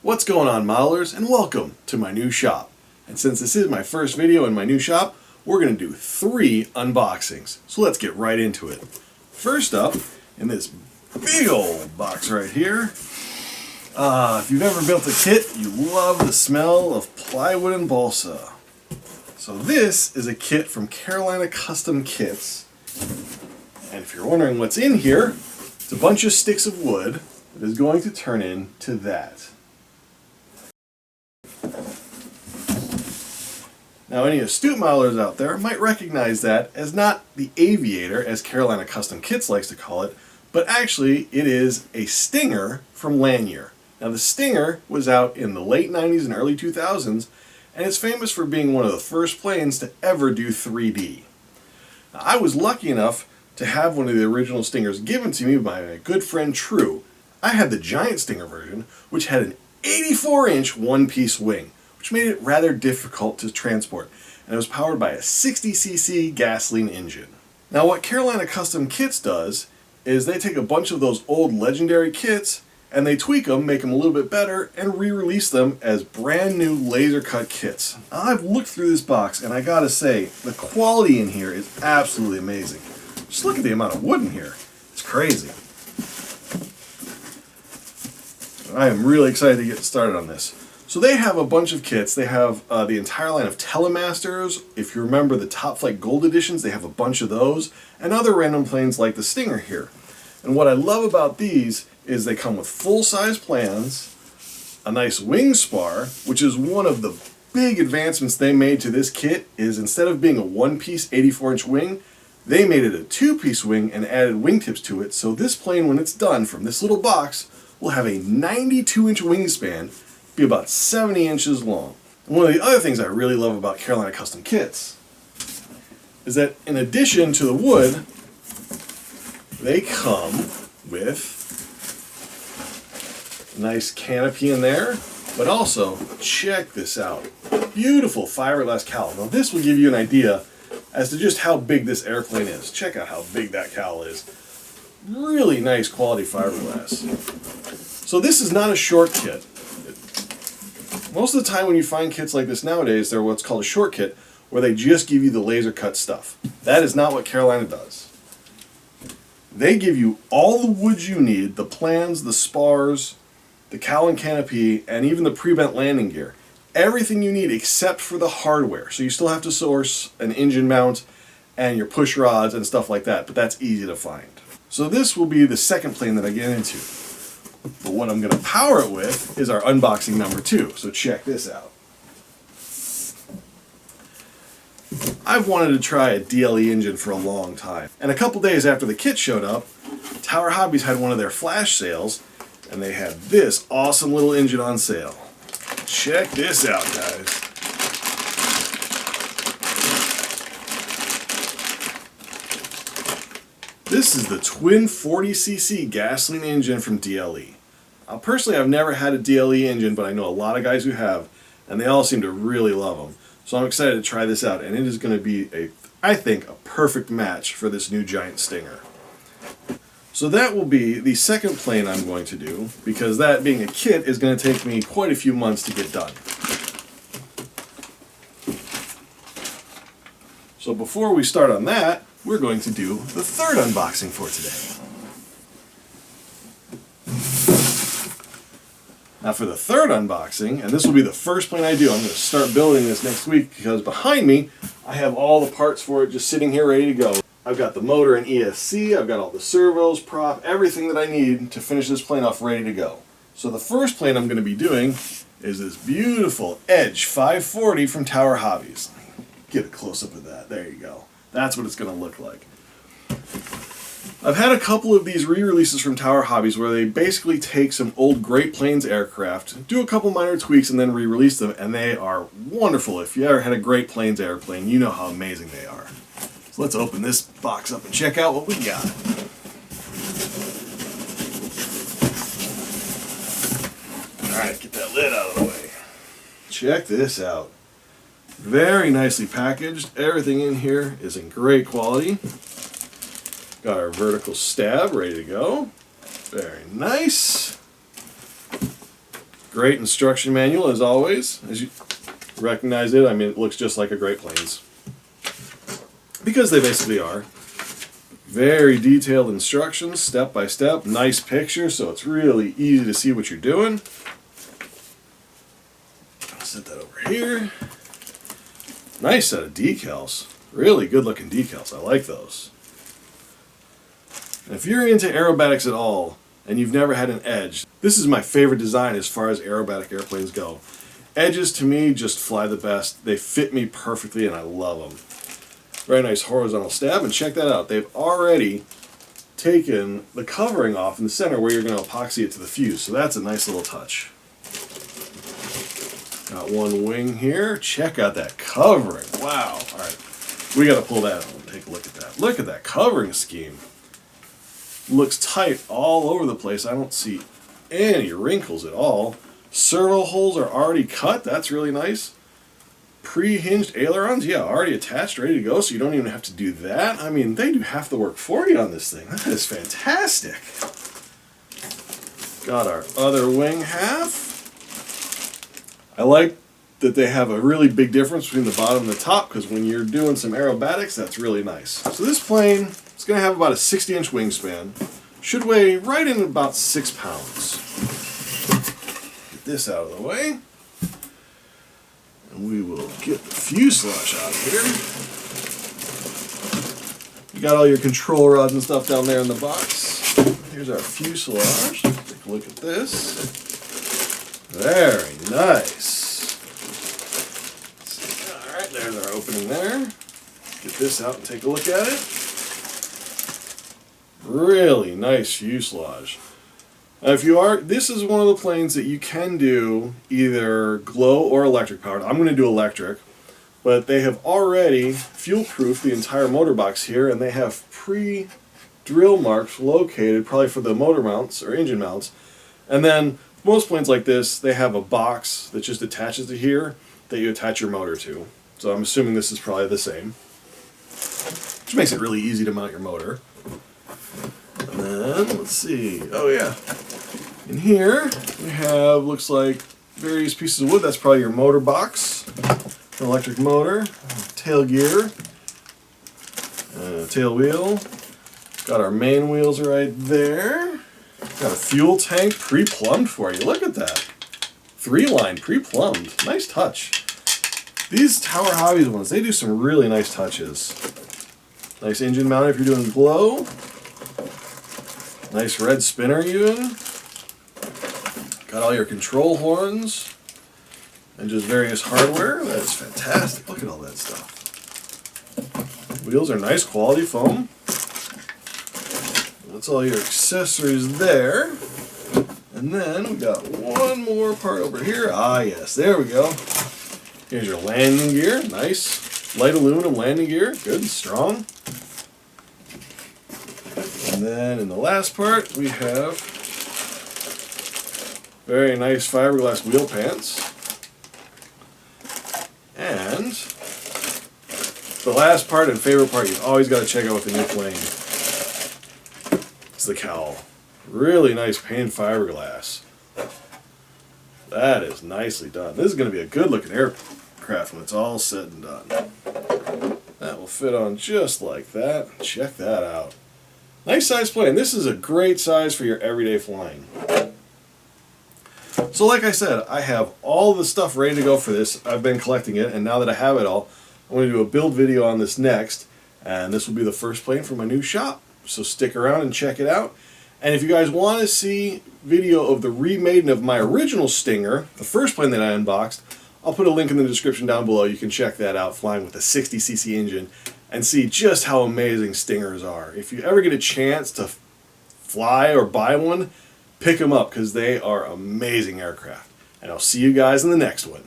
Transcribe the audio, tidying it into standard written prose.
What's going on, modelers, and welcome to my new shop. And since this is my first video in my new shop, we're going to do 3 unboxings. So let's get right into it. First up, in this big old box right here, if you've ever built a kit, you love the smell of plywood and balsa. So this is a kit from Carolina Custom Kits. And if you're wondering what's in here, it's a bunch of sticks of wood that is going to turn into that. Now, any astute modelers out there might recognize that as not the aviator, as Carolina Custom Kits likes to call it, but actually it is a stinger from Lanier. Now, the stinger was out in the late 90s and early 2000s, and it's famous for being one of the first planes to ever do 3D. Now, I was lucky enough to have one of the original stingers given to me by my good friend True. I had the giant stinger version, which had an 84-inch one-piece wing, which made it rather difficult to transport, and it was powered by a 60cc gasoline engine. Now, what Carolina Custom Kits does is they take a bunch of those old legendary kits and they tweak them, make them a little bit better, and re-release them as brand new laser cut kits. Now, I've looked through this box and I gotta say, the quality in here is absolutely amazing. Just look at the amount of wood in here. It's crazy. I am really excited to get started on this. So they have a bunch of kits. They have the entire line of Telemasters. If you remember the Top Flight Gold editions, they have a bunch of those, and other random planes like the Stinger here. And what I love about these is they come with full-size plans, a nice wing spar, which is one of the big advancements they made to this kit, is instead of being a one-piece 84-inch wing, they made it a 2-piece wing and added wingtips to it, so this plane, when it's done from this little box, will have a 92-inch wingspan, be about 70 inches long. And one of the other things I really love about Carolina Custom Kits is that in addition to the wood, they come with a nice canopy in there, but also, check this out, beautiful fiberglass cowl. Now this will give you an idea as to just how big this airplane is. Check out how big that cowl is. Really nice quality fiberglass. So this is not a short kit. Most of the time when you find kits like this nowadays, they're what's called a short kit, where they just give you the laser cut stuff. That is not what Carolina does. They give you all the wood you need, the plans, the spars, the cowl and canopy, and even the pre-bent landing gear. Everything you need except for the hardware. So you still have to source an engine mount and your push rods and stuff like that, but that's easy to find. So this will be the second plane that I get into. But what I'm going to power it with is our unboxing number 2. So check this out. I've wanted to try a DLE engine for a long time. And a couple days after the kit showed up, Tower Hobbies had one of their flash sales, and they had this awesome little engine on sale. Check this out, guys. This is the twin 40cc gasoline engine from DLE. Now, personally, I've never had a DLE engine, but I know a lot of guys who have, and they all seem to really love them. So I'm excited to try this out, and it is going to be, I think, a perfect match for this new giant Stinger. So that will be the second plane I'm going to do, because that being a kit is going to take me quite a few months to get done. So before we start on that, we're going to do the third unboxing for today. Now for the third unboxing, and this will be the first plane I do, I'm going to start building this next week because behind me I have all the parts for it just sitting here ready to go. I've got the motor and ESC, I've got all the servos, prop, everything that I need to finish this plane off ready to go. So the first plane I'm going to be doing is this beautiful Edge 540 from Tower Hobbies. Get a close-up of that, there you go. That's what it's going to look like. I've had a couple of these re-releases from Tower Hobbies where they basically take some old Great Plains aircraft, do a couple minor tweaks, and then re-release them, and they are wonderful. If you ever had a Great Plains airplane, you know how amazing they are. So let's open this box up and check out what we got. Alright, get that lid out of the way. Check this out. Very nicely packaged. Everything in here is in great quality. Got our vertical stab ready to go. Very nice. Great instruction manual as always. As you recognize it, I mean, it looks just like a Great Plains. Because they basically are. Very detailed instructions, step by step. Nice picture, so it's really easy to see what you're doing. Set that over here. Nice set of decals. Really good looking decals. I like those. And if you're into aerobatics at all, and you've never had an edge, this is my favorite design as far as aerobatic airplanes go. Edges to me just fly the best. They fit me perfectly and I love them. Very nice horizontal stab, and check that out. They've already taken the covering off in the center where you're going to epoxy it to the fuse, so that's a nice little touch. Got one wing here. Check out that covering. Wow. Alright, we got to pull that out and take a look at that. Look at that covering scheme. Looks tight all over the place. I don't see any wrinkles at all. Servo holes are already cut. That's really nice. Pre-hinged ailerons, yeah, already attached, ready to go, so you don't even have to do that. I mean, they do half the work for you on this thing. That is fantastic. Got our other wing half. I like that they have a really big difference between the bottom and the top, because when you're doing some aerobatics, that's really nice. So this plane is going to have about a 60-inch wingspan. Should weigh right in about 6 pounds. Get this out of the way. And we will get the fuselage out of here. You got all your control rods and stuff down there in the box. Here's our fuselage. Take a look at this. Very nice. Alright, there's our opening there. Get this out and take a look at it. Really nice fuselage. Now this is one of the planes that you can do either glow or electric powered. I'm going to do electric, but they have already fuel-proofed the entire motor box here, and they have pre-drill marks located probably for the motor mounts or engine mounts. And then most planes like this, they have a box that just attaches to here that you attach your motor to. So I'm assuming this is probably the same, which makes it really easy to mount your motor. And then, let's see, oh yeah, in here we have, looks like, various pieces of wood. That's probably your motor box, an electric motor, tail gear, tail wheel. Got our main wheels right there. Got a fuel tank pre-plumbed for you. Look at that. 3-line pre-plumbed. Nice touch. These Tower Hobbies ones, they do some really nice touches. Nice engine mount if you're doing glow. Nice red spinner even. Got all your control horns. And just various hardware. That is fantastic. Look at all that stuff. Wheels are nice quality foam. That's all your accessories there. And then we got one more part over here. Ah yes, there we go. Here's your landing gear. Nice. Light aluminum landing gear. Good and strong. And then in the last part we have very nice fiberglass wheel pants. And the last part and favorite part you've always got to check out with a new plane. It's the cowl. Really nice painted fiberglass. That is nicely done. This is going to be a good looking aircraft when it's all said and done. That will fit on just like that. Check that out. Nice size plane. This is a great size for your everyday flying. So like I said, I have all the stuff ready to go for this. I've been collecting it, and now that I have it all, I'm going to do a build video on this next, and this will be the first plane for my new shop. So stick around and check it out. And if you guys want to see video of the remaking of my original Stinger, the first plane that I unboxed, I'll put a link in the description down below. You can check that out, flying with a 60cc engine, and see just how amazing Stingers are. If you ever get a chance to fly or buy one, pick them up because they are amazing aircraft. And I'll see you guys in the next one.